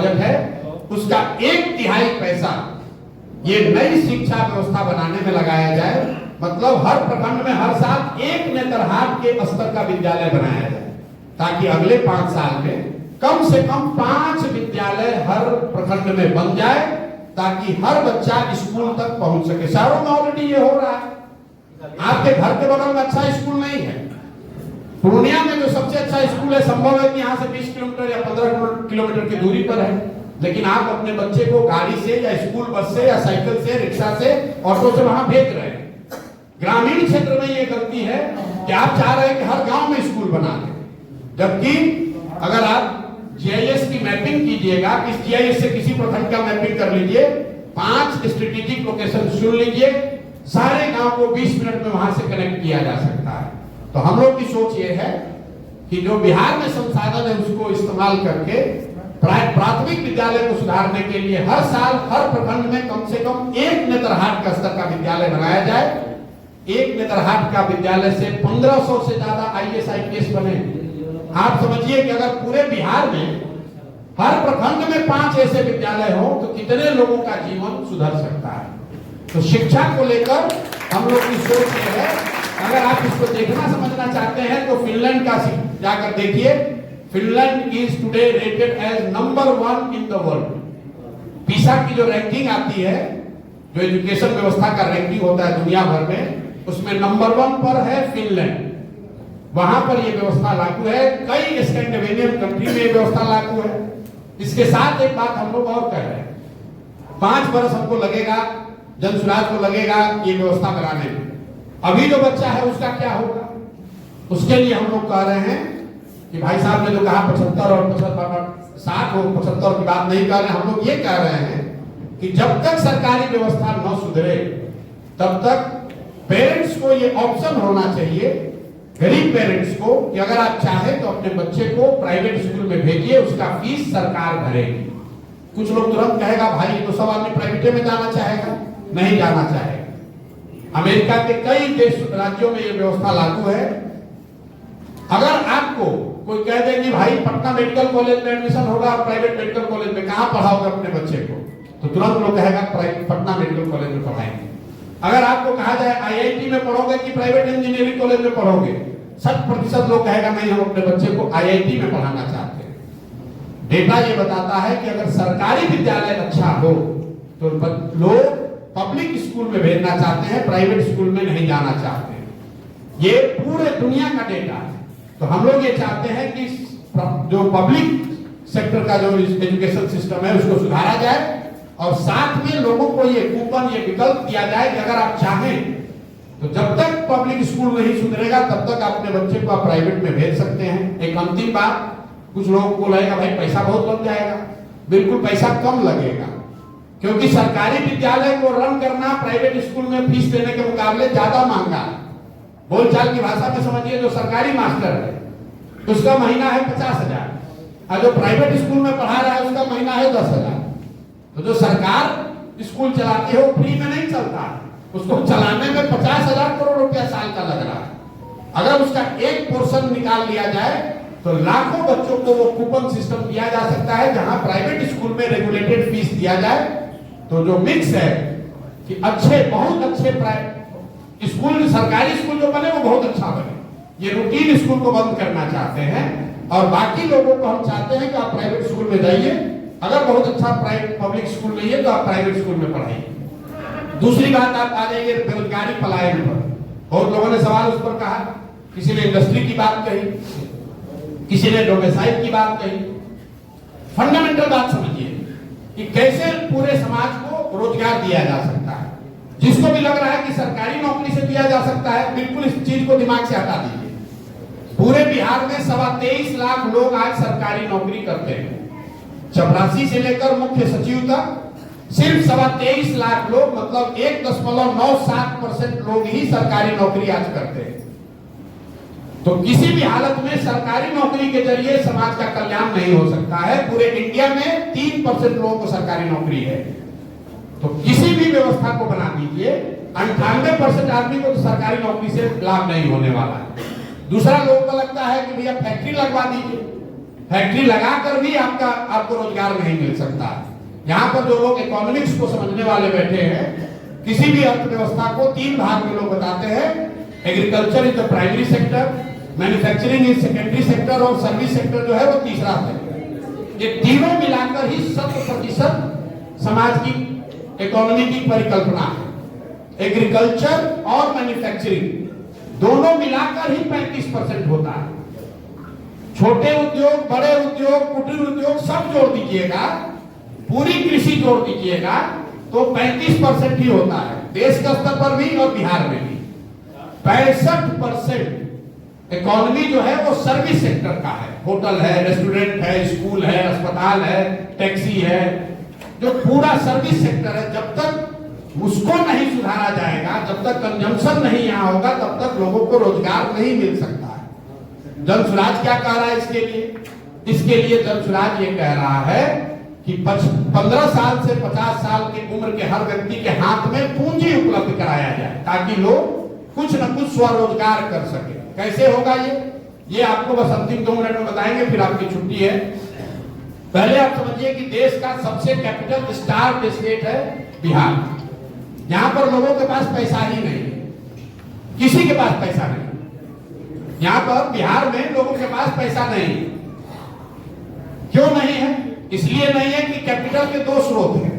Budget है उसका 1/3 पैसा ये नई शिक्षा व्यवस्था बनाने में लगाया जाए। मतलब हर प्रखंड में हर साल एक नेतरहाट के स्तर का विद्यालय बनाया जाए, ताकि अगले 5 साल में कम से कम 5 विद्यालय हर प्रखंड में बन जाए, ताकि हर बच्चा स्कूल तक पहुंच सके। शहरों में ऑलरेडी ये हो रहा है। आपके घर के बगल में अच्छा स्कूल नहीं है। पूर्णिया में जो सबसे अच्छा स्कूल है, संभव है कि यहाँ से 20 किलोमीटर या 15 किलोमीटर की दूरी पर है, लेकिन आप अपने बच्चे को गाड़ी से या स्कूल बस से या साइकिल से, रिक्शा से, ऑटो से वहां भेज रहे हैं। ग्रामीण क्षेत्र में ये गलती है कि आप चाह रहे हैं कि हर गांव में स्कूल बना दें, जबकि अगर आप जीआईएस की मैपिंग कीजिएगा, इस जीआईएस से किसी प्रखंड का मैपिंग कर लीजिए, 5 स्ट्रेटेजिक लोकेशन चुन लीजिए, सारे गांव को 20 मिनट में वहां से कनेक्ट किया जा सकता है। तो हम लोग की सोच ये है कि जो बिहार में संसाधन है उसको इस्तेमाल करके प्राथमिक विद्यालय को सुधारने के लिए हर साल हर प्रखंड में कम से कम एक नेतरहाट का स्तर का विद्यालय बनाया जाए। एक नेतरहाट का विद्यालय से 1500 से ज्यादा आईएएस आईपीएस बने। आप समझिए कि अगर पूरे बिहार में हर प्रखंड में 5 ऐसे विद्यालय हो तो कितने लोगों का जीवन सुधर सकता है। तो शिक्षा को लेकर हम लोग की सोच ये है। अगर आप इसको देखना समझना चाहते हैं तो फिनलैंड का जाकर देखिए। Finland is today rated as number 1 in the world. PISA की जो रैंकिंग आती है, जो एजुकेशन व्यवस्था का रैंकिंग होता है दुनिया भर में, उसमें नंबर 1 पर है फिनलैंड। वहां पर यह व्यवस्था लागू है। कई स्कैंडिनेवियन कंट्री में यह व्यवस्था लागू है। इसके साथ एक बात हम लोग और कह रहे हैं, 5 वर्ष हमको लगेगा, जनसुराज को लगेगा ये व्यवस्था बनाने में। अभी जो बच्चा है उसका क्या होगा? उसके लिए हम लोग कह रहे हैं कि भाई साहब ने जो कहा 75 और 60 और 75 की बात नहीं कर रहे हैं। हम लोग ये कह रहे हैं कि जब तक सरकारी व्यवस्था न सुधरे तब तक पेरेंट्स को ये ऑप्शन होना चाहिए, गरीब पेरेंट्स को, कि अगर आप चाहें तो अपने बच्चे को प्राइवेट स्कूल में भेजिए, उसका फीस सरकार भरेगी। कुछ लोग तुरंत कहेगा भाई तो सब आदमी प्राइवेट में जाना चाहेगा, नहीं जाना चाहेगा। अमेरिका के कई देश राज्यों में यह व्यवस्था लागू है। अगर आपको कोई कह दे कि भाई पटना मेडिकल कॉलेज में एडमिशन होगा, प्राइवेट मेडिकल कॉलेज में कहां पढ़ाओगे अपने बच्चे को, तो तुरंत लोग कहेगा पटना मेडिकल कॉलेज में पढ़ाएंगे। अगर आपको कहा जाए आईआईटी में पढ़ोगे कि प्राइवेट इंजीनियरिंग कॉलेज में पढ़ोगे, 60% लोग कहेगा नहीं, हम अपने बच्चे को आईआईटी में पढ़ाना चाहते हैं। डेटा ये बताता है कि अगर सरकारी विद्यालय अच्छा हो तो लोग पब्लिक स्कूल में भेजना चाहते हैं, प्राइवेट स्कूल में नहीं जाना चाहते हैं। ये पूरे दुनिया का डेटा है। तो हम लोग ये चाहते हैं कि जो पब्लिक सेक्टर का जो एजुकेशन सिस्टम है उसको सुधारा जाए, और साथ में लोगों को ये कूपन, ये विकल्प दिया जाए कि अगर आप चाहें तो जब तक पब्लिक स्कूल नहीं सुधरेगा तब तक अपने बच्चे को आप प्राइवेट में भेज सकते हैं। एक अंतिम बात, कुछ लोगों को लगेगा भाई पैसा बहुत लग जाएगा। बिल्कुल पैसा कम लगेगा, क्योंकि सरकारी विद्यालय को रन करना प्राइवेट स्कूल में फीस देने के मुकाबले ज्यादा महंगा है। बोलचाल की भाषा में समझिए, जो सरकारी मास्टर है उसका महीना है 50,000 और जो प्राइवेट स्कूल में पढ़ा रहा है उसका महीना है 10,000। तो जो सरकार स्कूल चलाती है वो फ्री में नहीं चलता, उसको चलाने में 50,000 करोड़ रुपया साल का लग रहा है। अगर उसका एक पोर्शन निकाल लिया जाए तो लाखों बच्चों को वो कूपन सिस्टम दिया जा सकता है, जहां प्राइवेट स्कूल में रेगुलेटेड फीस दिया जाए। तो जो मिक्स है कि अच्छे, बहुत अच्छे स्कूल, सरकारी स्कूल जो बने वो बहुत अच्छा बने। ये रूटीन स्कूल को बंद करना चाहते हैं, और बाकी लोगों को हम चाहते हैं कि आप प्राइवेट स्कूल में जाइए। अगर बहुत अच्छा प्राइवेट पब्लिक स्कूल नहीं है तो आप प्राइवेट स्कूल में पढ़ाइए। दूसरी बात, आप आ जाइए बेरोजगारी पलायन पर। बहुत लोगों ने सवाल उस पर कहा, किसी ने इंडस्ट्री की बात कही, किसी ने डोमेसाइल की बात कही। फंडामेंटल बात समझिए कि कैसे पूरे समाज को रोजगार दिया जा सकता है। जिसको भी लग रहा है कि सरकारी नौकरी से दिया जा सकता है, बिल्कुल इस चीज को दिमाग से हटा दीजिए। पूरे बिहार में 23.25 लाख लोग आज सरकारी नौकरी करते हैं। चपरासी से लेकर मुख्य सचिव तक सिर्फ 23.25 लाख लोग, मतलब 1.97% लोग ही सरकारी नौकरी आज करते हैं। तो किसी भी हालत में सरकारी नौकरी के जरिए समाज का कल्याण नहीं हो सकता है। पूरे इंडिया में 3% लोगों को सरकारी नौकरी है। तो किसी भी व्यवस्था को बना दीजिए, 98% आदमी को तो सरकारी नौकरी से लाभ नहीं होने वाला है। दूसरा, लोगों को लगता है कि भैया फैक्ट्री लगवा दीजिए, फैक्ट्री लगाकर भी आपको रोजगार नहीं मिल सकता। यहाँ पर जो लोग इकोनॉमिक्स को समझने वाले बैठे हैं, किसी भी अर्थव्यवस्था को 3 भाग में लोग बताते हैं। Agriculture is the primary sector, manufacturing is secondary sector और सर्विस सेक्टर जो है वो तीसरा सेक्टर। ये तीनों मिलाकर ही 100% समाज की इकोनॉमी की परिकल्पना है। एग्रीकल्चर और मैन्युफैक्चरिंग दोनों मिलाकर ही 35% होता है। छोटे उद्योग, बड़े उद्योग, कुटीर उद्योग सब जोड़ दीजिएगा, पूरी कृषि जोड़ दीजिएगा तो 35% ही होता है, देश के स्तर पर भी और बिहार में भी। 65% इकोनॉमी जो है वो सर्विस सेक्टर का है। होटल है, रेस्टोरेंट है, स्कूल है, अस्पताल है, टैक्सी है, जो पूरा सर्विस सेक्टर है। जब तक उसको नहीं सुधारा जाएगा, जब तक कंजम्पशन नहीं यहाँ होगा, तब तक लोगों को रोजगार नहीं मिल सकता है। जन स्वराज क्या कह रहा है इसके लिए? इसके लिए जन स्वराज ये कह रहा है कि 15 साल से 50 साल की उम्र के हर व्यक्ति के हाथ में पूंजी उपलब्ध कराया जाए, ताकि लोग कुछ न कुछ स्वरोजगार कर सके। कैसे होगा ये आपको बस अंतिम 2 मिनट में बताएंगे, फिर आपकी छुट्टी है। पहले आप समझिए कि देश का सबसे कैपिटल स्टार्व स्टेट है बिहार। यहाँ पर लोगों के पास पैसा ही नहीं है, किसी के पास पैसा नहीं। यहाँ पर बिहार में लोगों के पास पैसा नहीं है। क्यों नहीं है? इसलिए नहीं है कि कैपिटल के 2 स्रोत हैं।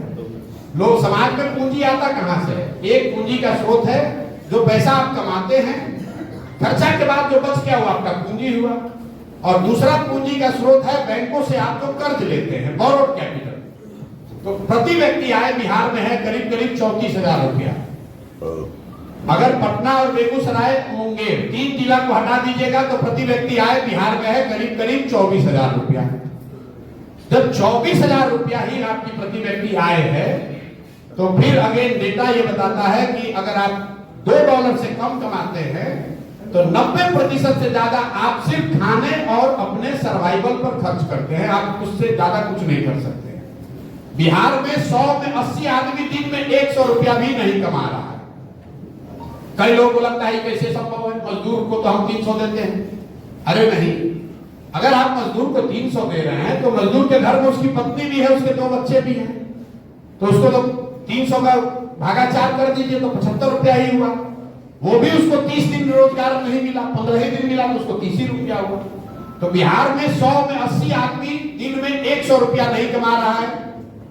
लोग समाज में पूंजी आता कहां से? एक पूंजी का स्रोत है जो पैसा आप कमाते हैं, खर्चा के बाद जो बच गया वो आपका पूंजी हुआ। और दूसरा पूंजी का स्रोत है बैंकों से आप जो कर्ज लेते हैं, बोरोड कैपिटल। तो प्रति व्यक्ति आय बिहार में है करीब 34,000 रुपया। अगर पटना और बेगूसराय, मुंगेर 3 जिला को हटा दीजिएगा तो प्रति व्यक्ति आय बिहार में है करीब 24,000 रुपया। जब 24,000 रुपया ही आपकी प्रति व्यक्ति आय है, तो फिर अगेन डेटा ये बताता है कि अगर आप $2 से कम कमाते हैं तो 90% से ज्यादा आप सिर्फ खाने और अपने सर्वाइवल पर खर्च करते हैं। आप उससे ज्यादा कुछ नहीं कर सकते। बिहार में 100 में 80 आदमी दिन में 100 रुपया भी नहीं कमा रहा है। कई लोगों को लगता है कैसे संभव है, मजदूर को तो हम 300 देते हैं। अरे नहीं, अगर आप मजदूर को 300 दे रहे हैं तो मजदूर के घर में उसकी पत्नी भी है, उसके 2 बच्चे भी हैं, तो उसको तो 300 का भागा 4 कर दीजिए तो 75 रुपया ही हुआ। वो भी उसको 30 दिन रोजगार नहीं मिला, 15 ही दिन मिला तो उसको 30 ही रुपया हुआ। तो बिहार में 100 में 80 आदमी दिन में 100 रुपया नहीं कमा रहा है,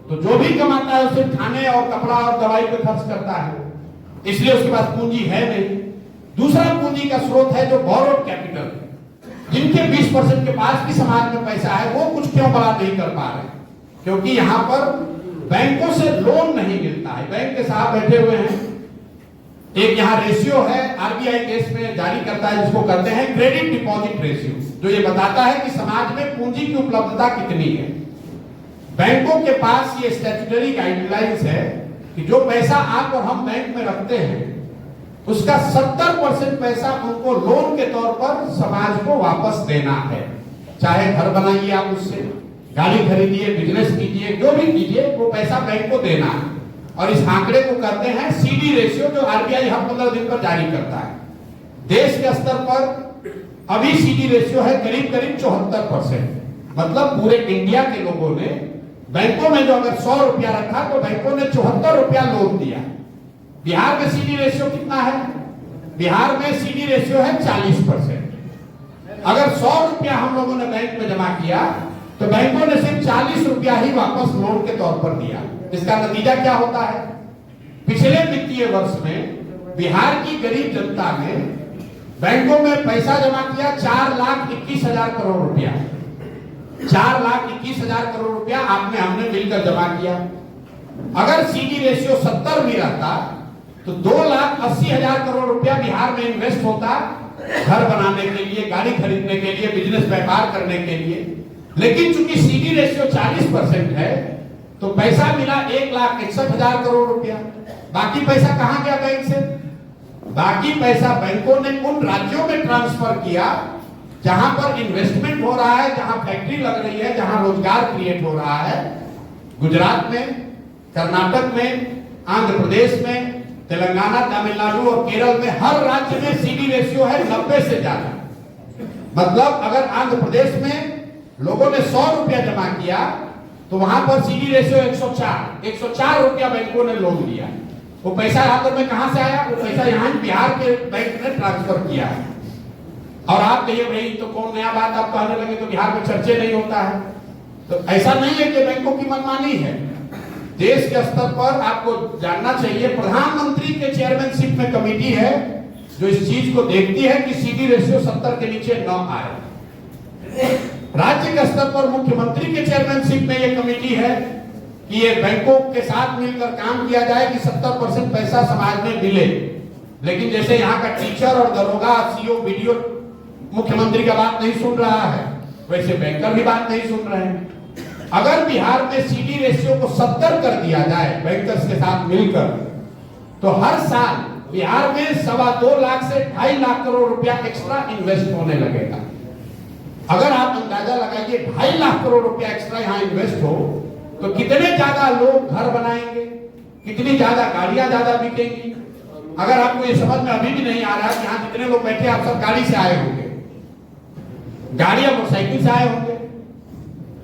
तो जो भी कमाता है उसे खाने और कपड़ा और दवाई पे खर्च करता है, इसलिए उसके पास पूंजी है नहीं। दूसरा पूंजी का स्रोत है जो बोरोड कैपिटल, जिनके 20% के पास भी समाज में पैसा है, वो कुछ क्यों बड़ा नहीं कर पा रहे? क्योंकि यहाँ पर बैंकों से लोन नहीं मिलता है। बैंक के साहब बैठे हुए हैं, एक यहाँ रेशियो है आरबीआई देश में जारी करता है, जिसको कहते हैं क्रेडिट डिपॉजिट रेशियो, जो ये बताता है कि समाज में पूंजी की उपलब्धता कितनी है। बैंकों के पास ये स्टैट्यूटरी गाइडलाइंस है कि जो पैसा आप और हम बैंक में रखते हैं उसका 70% पैसा उनको लोन के तौर पर समाज को वापस देना है। चाहे घर बनाइए आप उससे, गाड़ी खरीदिए, बिजनेस कीजिए, जो भी कीजिए, वो पैसा बैंक को देना है। और इस आंकड़े को कहते हैं सीडी रेशियो, जो आरबीआई हर 15 दिन पर जारी करता है। देश के स्तर पर अभी सीडी रेशियो है करीब 74%। मतलब पूरे इंडिया के लोगों ने बैंकों में जो अगर 100 रुपया रखा तो बैंकों ने 74 रुपया लोन दिया। बिहार में सीडी रेशियो कितना है? बिहार में सीडी रेशियो है 40%। अगर 100 रुपया हम लोगों ने बैंक में जमा किया तो बैंकों ने सिर्फ 40 रुपया ही वापस लोन के तौर पर दिया। इसका नतीजा क्या होता है? पिछले वित्तीय वर्ष में बिहार की गरीब जनता ने बैंकों में पैसा जमा किया 4,21,000 करोड़ रुपया। 4,21,000 करोड़ रुपया आपने हमने मिलकर जमा किया। अगर सीडी रेशियो 70 भी रहता तो 2,80,000 करोड़ रुपया बिहार में इन्वेस्ट होता, घर बनाने के लिए, गाड़ी खरीदने के लिए, बिजनेस व्यापार करने के लिए। लेकिन चूंकि सीडी रेशियो 40% है तो पैसा मिला 1,61,000 करोड़ रुपया। बाकी पैसा कहां गया बैंक से? बाकी पैसा बैंकों ने उन राज्यों में ट्रांसफर किया जहां पर इन्वेस्टमेंट हो रहा है, जहां फैक्ट्री लग रही है, जहां रोजगार क्रिएट हो रहा है। गुजरात में, कर्नाटक में, आंध्र प्रदेश में, तेलंगाना, तमिलनाडु और केरल में हर राज्य में सीडी रेशियो है 90 से ज्यादा। मतलब अगर आंध्र प्रदेश में लोगों ने 100 रुपया जमा किया तो वहां पर सीडी रेशियो 104 रुपया बैंकों ने लोन दिया। वो पैसा आकर में कहां से आया? वो पैसा यहाँ बिहार के बैंक ने ट्रांसफर किया है। और आप कहिए भाई तो कौन नया बात आप कहने लगे तो बिहार में चर्चे नहीं होता है। तो ऐसा नहीं है कि बैंकों की मनमानी है। देश के स्तर पर आपको जानना चाहिए, प्रधानमंत्री के चेयरमैनशिप में कमेटी है जो इस चीज को देखती है कि सीडी रेशियो 70 के नीचे न आए। राज्य के स्तर पर मुख्यमंत्री के चेयरमैनशिप में यह कमेटी है कि ये बैंकों के साथ मिलकर काम किया जाए कि 70% पैसा समाज में मिले। लेकिन जैसे यहाँ का टीचर और दरोगा, सीओ, बीडीओ मुख्यमंत्री का बात नहीं सुन रहा है, वैसे बैंकर भी बात नहीं सुन रहे हैं। अगर बिहार में सीडी रेशियो को 70 कर दिया जाए बैंकर्स के साथ मिलकर, तो हर साल बिहार में 2.25 लाख से 2.5 लाख करोड़ रुपया एक्स्ट्रा इन्वेस्ट होने लगेगा। अगर आप अंदाजा लगाइए 2.5 लाख करोड़ रुपया एक्स्ट्रा यहाँ इन्वेस्ट हो तो कितने ज्यादा लोग घर बनाएंगे, कितनी ज्यादा गाड़ियां ज्यादा बिकेंगी। अगर आपको ये समझ में अभी भी नहीं आ रहा है कि यहाँ जितने लोग बैठे आप सब गाड़ी से आए होंगे, गाड़ियां मोटरसाइकिल से आए होंगे।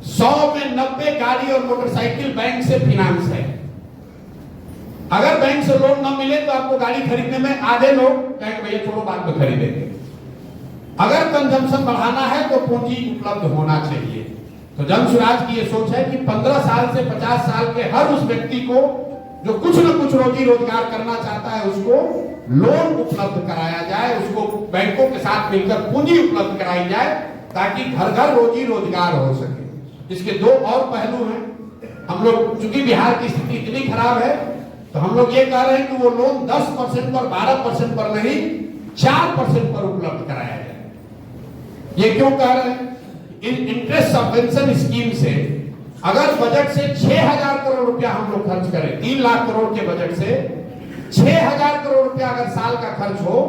100 में 90 गाड़ी और मोटरसाइकिल बैंक से फिनांस है। अगर बैंक से लोन न मिले तो आपको गाड़ी खरीदने में आधे लोग कहेंगे भैया छोड़ो बाद में खरीदेंगे। अगर कंजम्पशन बढ़ाना है तो पूंजी उपलब्ध होना चाहिए। तो जन स्वराज की ये सोच है कि 15 साल से 50 साल के हर उस व्यक्ति को जो कुछ न कुछ रोजी रोजगार करना चाहता है उसको लोन उपलब्ध कराया जाए, उसको बैंकों के साथ मिलकर पूंजी उपलब्ध कराई जाए ताकि घर घर रोजी रोजगार हो सके। इसके दो और पहलू हैं। हम लोग चूंकि बिहार की स्थिति इतनी खराब है तो हम लोग ये कह रहे हैं कि वो लोन 10% पर 12% पर नहीं 4% पर उपलब्ध कराया जाए। ये क्यों कह रहे हैं? इन इंटरेस्ट सबवेंशन स्कीम से अगर बजट से 6,000 करोड़ रुपया हम लोग खर्च करें, 3 लाख करोड़ के बजट से 6,000 करोड़ रुपया अगर साल का खर्च हो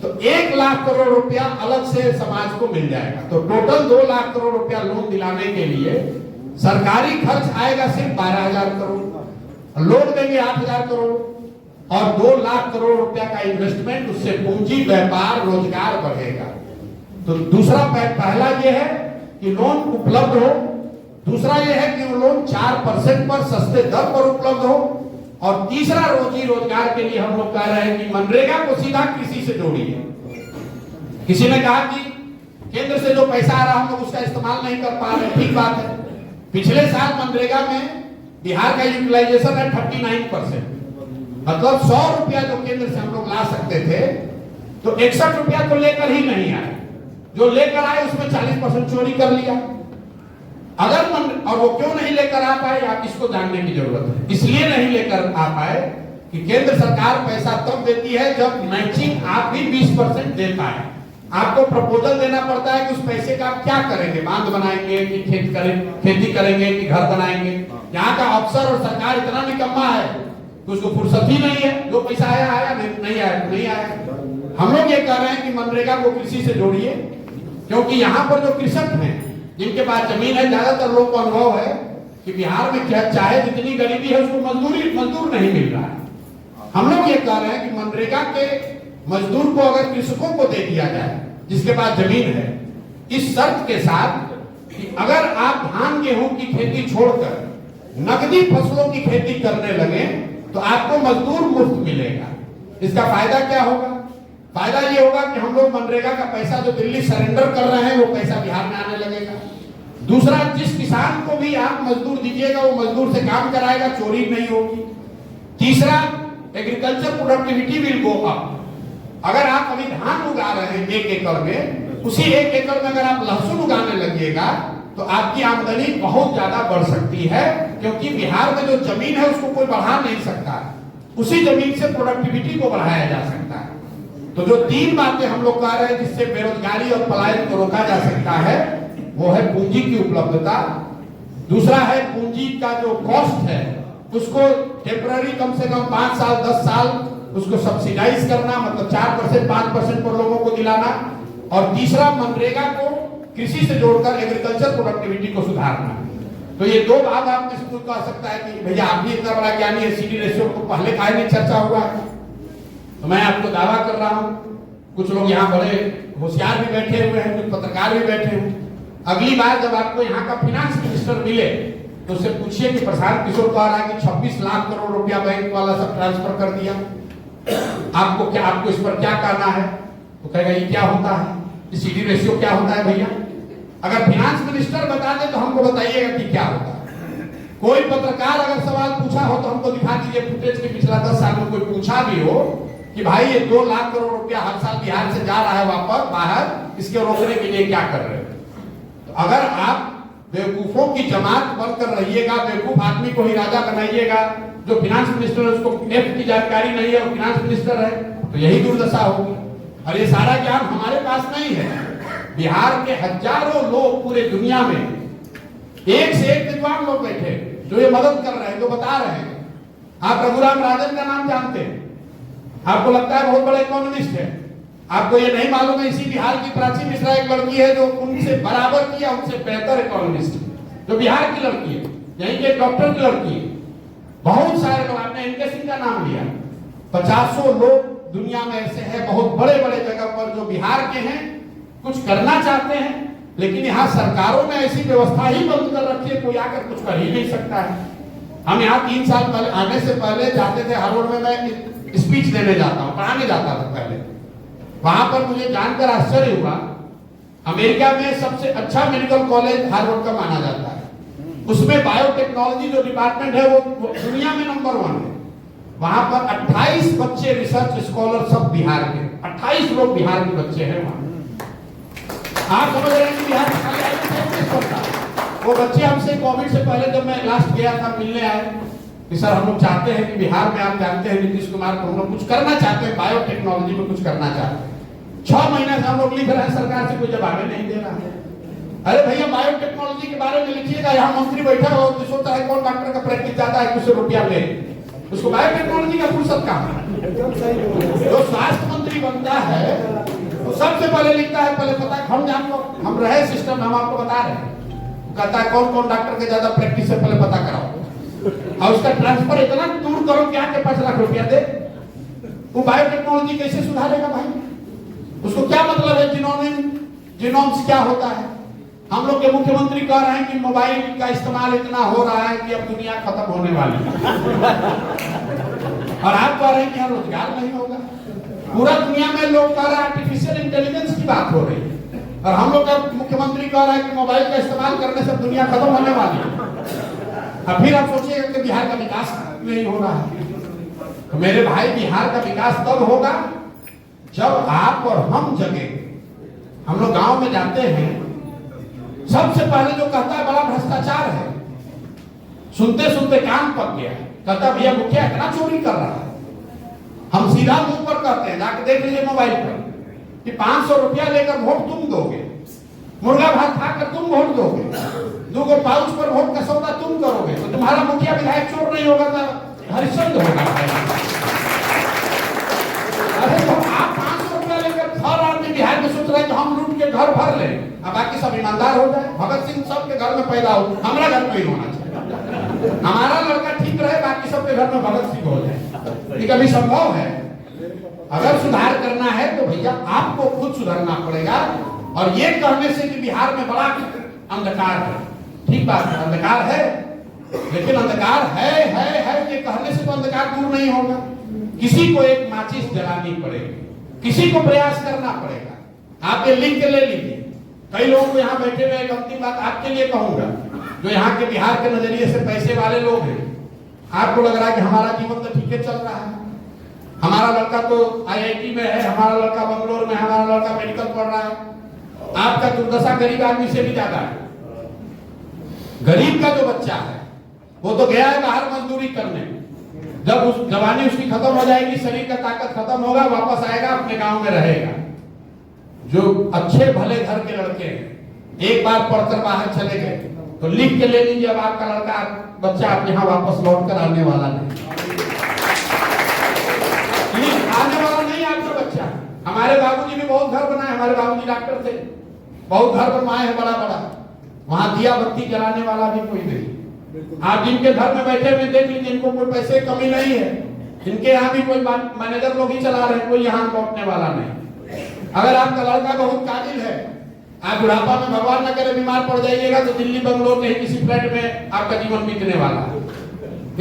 तो 1 लाख करोड़ रुपया अलग से समाज को मिल जाएगा। तो टोटल 2 लाख करोड़ रुपया लोन दिलाने के लिए सरकारी खर्च आएगा सिर्फ 12,000 करोड़, लोन देंगे 8,000 करोड़ और 2 लाख करोड़ रुपया का इन्वेस्टमेंट, उससे पूंजी, व्यापार, रोजगार बढ़ेगा। तो दूसरा पहला यह है कि लोन उपलब्ध हो, दूसरा यह है कि वो लोन 4% पर सस्ते दर पर उपलब्ध हो, और तीसरा रोजी रोजगार के लिए हम लोग कह रहे हैं कि मनरेगा को सीधा कृषि से जोड़िए। किसी ने कहा कि केंद्र से जो पैसा आ रहा हम लोग उसका इस्तेमाल नहीं कर पा रहे, ठीक बात है। पिछले साल मनरेगा में बिहार का यूटिलाइजेशन है 39%, मतलब 100 रुपया जो केंद्र से हम लोग ला सकते थे तो 61 रुपया तो लेकर ही नहीं आए, जो लेकर आए उसमें 40% चोरी कर लिया। अगर और वो क्यों नहीं लेकर आ पाए, आप इसको जानने की जरूरत है। इसलिए नहीं लेकर आ पाए कि केंद्र सरकार पैसा तब देती है जब मैचिंग आप भी 20% देता है। आपको प्रपोजल देना पड़ता है कि उस पैसे का आप क्या करेंगे, बांध बनाएंगे कि खेती करेंगे कि घर बनाएंगे। यहाँ का अफसर और सरकार इतना निकम्मा है कि उसको फुर्सत ही नहीं है, जो पैसा आया नहीं आया। हम लोग ये कह रहे हैं कि मनरेगा को कृषि से जोड़िए, क्योंकि यहाँ पर जो कृषक हैं जिनके पास जमीन है, ज्यादातर लोग को अनुभव है कि बिहार में क्या चाहे जितनी गरीबी है उसको मजदूर नहीं मिल रहा है। हम लोग ये कह रहे हैं कि मनरेगा के मजदूर को अगर कृषकों को दे दिया जाए जिसके पास जमीन है, इस शर्त के साथ कि अगर आप धान गेहूं की खेती छोड़कर नकदी फसलों की खेती करने लगे तो आपको मजदूर मुफ्त मिलेगा। इसका फायदा क्या होगा? फायदा ये होगा कि हम लोग मनरेगा का पैसा जो दिल्ली सरेंडर कर रहे हैं वो पैसा बिहार में आने लगेगा। दूसरा, जिस किसान को भी आप मजदूर दीजिएगा वो मजदूर से काम कराएगा, चोरी नहीं होगी। तीसरा, agriculture productivity will go up. अगर आप अभी धान उगा रहे हैं 1 एकड़ में, उसी 1 एकड़ में अगर आप लहसुन उगाने लगिएगा तो आपकी आमदनी बहुत ज्यादा बढ़ सकती है, क्योंकि बिहार में जो जमीन है उसको कोई बढ़ा नहीं सकता, उसी जमीन से प्रोडक्टिविटी को बढ़ाया जा सकता है। तो जो 3 बातें हम लोग कह रहे हैं जिससे बेरोजगारी और पलायन को रोका जा सकता है, वो है पूंजी की उपलब्धता, दूसरा है पूंजी का जो कॉस्ट है उसको टेम्पररी कम से कम 5 साल 10 साल उसको सब्सिडाइज करना, मतलब 4% 5% पर लोगों को दिलाना, और तीसरा मनरेगा को कृषि से जोड़कर एग्रीकल्चर प्रोडक्टिविटी को सुधारना। तो ये 2 बात आप किसी को कह सकता है कि भैया आप भी इतना बड़ा ज्ञानी है, सीडी रेशियो को पहले काहे नहीं चर्चा हुआ है। तो मैं आपको दावा कर रहा हूं, कुछ लोग यहाँ बड़े होशियार भी बैठे हुए हैं, कुछ पत्रकार भी बैठे हैं, अगली बार जब आपको यहाँ का फाइनेंस मिनिस्टर मिले तो उससे पूछिए कि प्रशांत किशोर कह रहा है कि 26 लाख करोड़ रुपया बैंक वाला सब ट्रांसफर कर दिया, आपको इस पर क्या कहना है? तो कहेगा ये क्या होता है, सीडी रेशियो क्या होता है भैया? अगर फाइनेंस मिनिस्टर बता दे तो हमको बताइएगा कि क्या होता है। कोई पत्रकार अगर सवाल पूछा हो तो हमको दिखा दीजिए फुटेज के पिछला 10 साल में कोई पूछा भी हो कि भाई ये 2 लाख करोड़ रुपया हर साल बिहार से जा रहा है वापस बाहर, इसके रोकने के लिए क्या कर रहे हो? तो अगर आप बेवकूफों की जमात बनकर रहिएगा, बेवकूफ आदमी को ही राजा बनाइएगा, जो फाइनेंस मिनिस्टर है उसको नेफ्ट की जानकारी नहीं है और फाइनेंस मिनिस्टर है, तो यही दुर्दशा होगी। और ये सारा ज्ञान हमारे पास नहीं है। बिहार के हजारों लोग पूरे दुनिया में एक से एक विद्वान लोग बैठे जो ये मदद कर रहे हैं, जो बता रहे हैं। आप रघुराम राजन का नाम जानते हैं, आपको लगता है बहुत बड़े इकोनॉमिस्ट है, आपको ये नहीं मालूम है इसी बिहार की प्राची मिश्रा एक लड़की है जो उनसे बराबर की या उनसे बेहतर इकोनॉमिस्ट जो बिहार की लड़की है, यहीं के डॉक्टर की लड़की है। बहुत सारे लोग, आपने इनके सिंह का नाम लिया, 50 लोग दुनिया में ऐसे हैं बहुत बड़े बड़े जगह पर जो बिहार के हैं, कुछ करना चाहते हैं, लेकिन यहाँ सरकारों में ऐसी व्यवस्था ही बंद कर रखी है, कोई आकर कुछ कर ही नहीं सकता है। हम यहाँ 3 साल पहले आने से पहले जाते थे हार्वर्ड में, मैं स्पीच देने जाता हूँ, पढ़ाने जाता था पहले। वहां पर मुझे जानकर आश्चर्य हुआ, अमेरिका में सबसे अच्छा मेडिकल कॉलेज हार्वर्ड का माना जाता है। उसमें बायोटेक्नोलॉजी जो डिपार्टमेंट है वो दुनिया में नंबर 1 है। वहां पर 28 बच्चे रिसर्च स्कॉलर सब बिहार के, 28 लोग बिहार के बच्चे हैं वहां। आप समझ रहे हैं कि बिहार वो बच्चे हमसे कोविड से पहले जब मैं लास्ट गया था मिलने आए कि सर हम लोग चाहते हैं कि बिहार में, आप जानते हैं नीतीश कुमार को हम लोग कुछ करना चाहते हैं, बायोटेक्नोलॉजी में कुछ करना चाहते हैं। 6 महीने से हम लोग लिख रहे हैं, सरकार से कोई जवाब नहीं दे रहा है। अरे भैया बायोटेक्नोलॉजी के बारे में लिखिएगा, यहाँ मंत्री बैठा हो तो सोचता है कौन डॉक्टर का प्रैक्टिस जाता है कुछ रुपया ले, उसको बायोटेक्नोलॉजी का फुर्सत कहाँ है? जो स्वास्थ्य मंत्री बनता है तो सबसे पहले लिखता है, पहले पता है हम जानते, हम रहे सिस्टम, हम आपको बता रहे हैं, कहता है कौन कौन डॉक्टर के ज्यादा प्रैक्टिस है पहले पता कराओ और उसका ट्रांसफर इतना दूर करो कि आके 5 लाख रुपया दे। वो बायोटेक्नोलॉजी कैसे सुधारेगा भाई? उसको क्या मतलब है जीनोम्स क्या होता है? हम लोग के मुख्यमंत्री कह रहे हैं कि मोबाइल का इस्तेमाल इतना हो रहा है कि अब दुनिया खत्म होने वाली है और आप कह रहे हैं कि यहाँ रोजगार नहीं होगा। पूरा दुनिया में लोग कह रहे हैं आर्टिफिशियल इंटेलिजेंस की बात हो रही है और हम लोग का मुख्यमंत्री कह रहा है कि मोबाइल का इस्तेमाल करने से दुनिया खत्म होने वाली है। अब फिर आप सोचिएगा कि बिहार का विकास नहीं हो रहा है। तो मेरे भाई, बिहार का विकास तब होगा जब आप और हम जगे। हम लोग गांव में जाते हैं, सबसे पहले जो कहता है बड़ा भ्रष्टाचार है, सुनते सुनते कान पक गया, कहता भैया मुखिया इतना चोरी कर रहा है। हम सीधा मुंह पर कहते हैं, जाके देख लीजिए मोबाइल पर कि 500 रुपया लेकर वोट तुम दोगे, मुर्गा भात खाकर तुम वोट दोगे, 2 पाउच पर वोट का सौदा तुम करोगे, तो तुम्हारा मुखिया विधायक चोर नहीं होगा तो हरिश्चंद्र होगा। अरे तो आप 500 रुपया लेकर हर आदमी बिहार में सोच रहे हैं कि हम लूट के घर भर ले, अब बाकी सब ईमानदार हो जाए। भगत सिंह सबके घर में पैदा हो, हमारा घर में ही होना चाहिए। हमारा लड़का ठीक रहे, बाकी सबके घर में भगत सिंह हो जाए। ये कभी संभव है? अगर सुधार करना है तो भैया आपको खुद सुधरना पड़ेगा। और ये कहने से कि बिहार में बड़ा अंधकार है, ठीक बात है, अंधकार है, लेकिन अंधकार है ये कहने से तो अंधकार दूर नहीं होगा। किसी को एक माचिस जलानी पड़ेगी, किसी को प्रयास करना पड़ेगा। आप ये लिख के ले लीजिए। कई लोगों को यहाँ बैठे हुए एक अंतिम बात आपके लिए कहूंगा, जो यहाँ के बिहार के नजरिए से पैसे वाले लोग हैं, आपको लग रहा है कि हमारा जीवन तो ठीक है चल रहा है, हमारा लड़का तो IIT में है, हमारा लड़का बंगलोर में है, हमारा लड़का मेडिकल पढ़ रहा है। आपका दुर्दशा गरीब आदमी से भी ज्यादा है। गरीब का जो बच्चा है वो तो गया है बाहर मजदूरी करने, जब उस जवानी उसकी खत्म हो जाएगी, शरीर का ताकत खत्म होगा, वापस आएगा, अपने गांव में रहेगा। जो अच्छे भले घर के लड़के हैं, एक बार पढ़कर बाहर चले गए, तो लिख के ले लीजिए, अब आपका लड़का बच्चा आप यहाँ वापस लौट कर आने वाला नहीं, आने वाला नहीं आपका बच्चा। हमारे बाबूजी भी बहुत घर बनाए, हमारे बाबूजी डॉक्टर थे, बहुत घर बनवाए हैं बड़ा बड़ा, वहां दिया बत्ती जलाने वाला भी कोई नहीं। आप जिनके घर में बैठे हुए देख लीजिए, इनको कोई पैसे की कमी नहीं है, इनके यहाँ भी कोई मैनेजर लोग ही चला रहे हैं, कोई यहाँ लौटने वाला नहीं। अगर आपका लड़का बहुत काबिल है, आप बुढ़ापा में भगवान न करे बीमार पड़ जाइएगा तो दिल्ली बंगलोर कहीं किसी फ्लैट में आपका जीवन बीतने वाला है।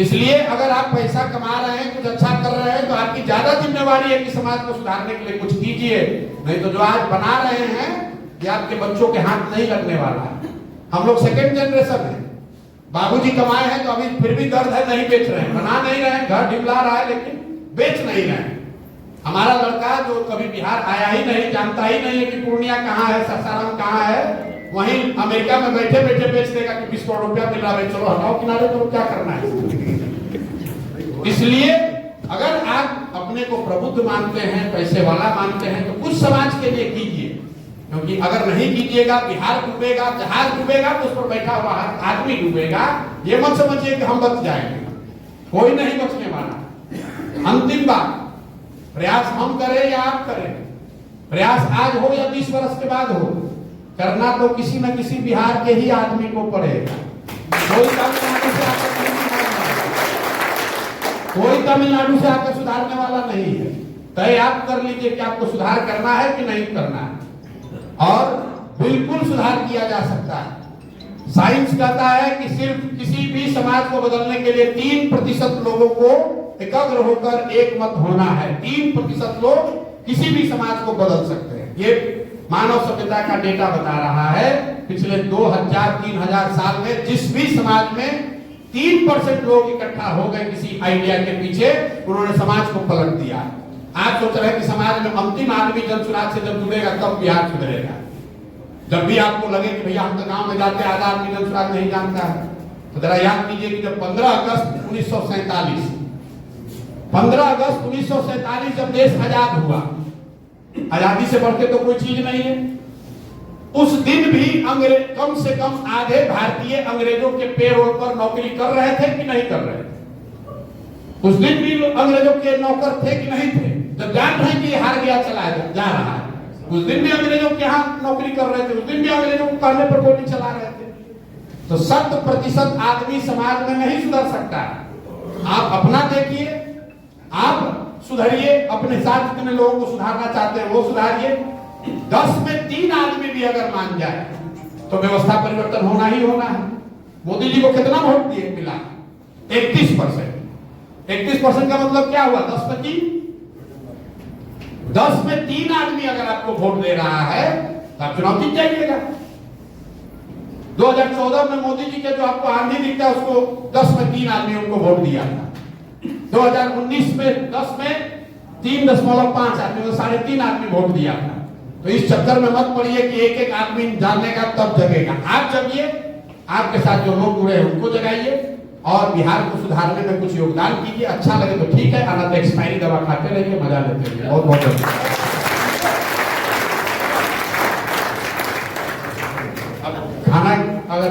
इसलिए अगर आप पैसा कमा रहे हैं, कुछ अच्छा कर रहे हैं, तो आपकी ज्यादा जिम्मेवारी है कि समाज को सुधारने के लिए कुछ कीजिए। नहीं तो जो आज बना रहे हैं ये आपके बच्चों के हाथ नहीं लगने वाला है। हम लोग सेकेंड जनरेशन है, बाबूजी कमाए हैं तो अभी फिर भी दर्द है, नहीं बेच रहे हैं, बना नहीं रहे हैं, घर ढिमला रहा है लेकिन बेच नहीं रहे हैं। हमारा लड़का जो कभी बिहार आया ही नहीं, जानता ही नहीं है कि पूर्णिया कहाँ है, सासाराम कहाँ है, वहीं अमेरिका में बैठे बैठे बेच देगा कि 20 करोड़ रुपया मिल रहा है, चलो हटाओ किनारे, तो क्या करना है। इसलिए अगर आप अपने को प्रबुद्ध मानते हैं, पैसे वाला मानते हैं, तो कुछ समाज के लिए कीजिए, क्योंकि अगर नहीं कीजिएगा बिहार डूबेगा, जहाज डूबेगा तो उस पर बैठा हुआ आदमी डूबेगा। ये मत समझिए कि हम बच जाएंगे, कोई नहीं बचने वाला। अंतिम बात, प्रयास हम करें या आप करें, प्रयास आज हो या 20 वर्ष के बाद हो, करना तो किसी न किसी बिहार के ही आदमी को पड़ेगा। कोई तमिलनाडु से आकर सुधारने वाला नहीं है। तय आप कर लीजिए कि आपको सुधार करना है कि नहीं करना है, और बिल्कुल सुधार किया जा सकता है। साइंस कहता है कि सिर्फ किसी भी समाज को बदलने के लिए 3% लोगों को एकाग्र होकर एक मत होना है। 3% लोग किसी भी समाज को बदल सकते हैं। ये मानव सभ्यता का डेटा बता रहा है। पिछले 2000-3000 साल में जिस भी समाज में 3% लोग इकट्ठा हो गए किसी आइडिया के पीछे, उन्होंने समाज को पलट दिया। आज सोच रहे हैं कि समाज में अंतिम आदमी जनसुराज से जब जुड़ेगा तब बिहार सुधरेगा। जब भी आपको लगे कि भैया हम तो गांव में जाते आधा आदमी जनसुराज नहीं जानता है, तो जरा याद कीजिए कि जब 15 अगस्त 1947 जब देश आजाद हुआ, आजादी से बढ़ के तो कोई चीज नहीं है। उस दिन भी अंग्रेज कम से कम आधे भारतीय अंग्रेजों के पेरोल पर नौकरी कर रहे थे कि नहीं कर रहे थे। उस दिन भी अंग्रेजों के नौकर थे कि नहीं थे। जब जान रहे कि हार गया, चला जा रहा है, उस दिन भी अंग्रेजों के यहाँ नौकरी कर रहे थे, उस दिन भी अंग्रेजों को कहने पर गोली चला रहे थे। तो 100% आदमी समाज में नहीं सुधर सकता। आप अपना देखिए, आप सुधरिए, अपने साथ जितने लोगों को सुधारना चाहते हैं वो सुधारिए। 10 में 3 आदमी भी अगर मान जाए तो व्यवस्था परिवर्तन होना ही होना है। मोदी जी को कितना वोट दिए मिला? 31%। 31% का मतलब क्या हुआ? 10 में 3। 10 में 3 आदमी अगर आपको वोट दे रहा है तो आप चुनाव जीत जाइएगा। 2014 में मोदी जी के जो आपको आंधी दिखता है उसको 10 में 3 आदमी उनको वोट दिया था। 2019 में 10 में 3.5 आदमी, 3.5 आदमी वोट दिया था। तो इस चक्कर में मत पड़िए कि एक एक आदमी जानने का तब जगेगा। आप जगिए, आपके साथ जो लोग जुड़े हैं उनको जगाइए और बिहार को सुधारने में कुछ योगदान कीजिए। अच्छा लगे तो ठीक है, आना तो एक्सपायरी दवा खाते रहिए, मजा लेते रहिए। बहुत बहुत अब खाना अगर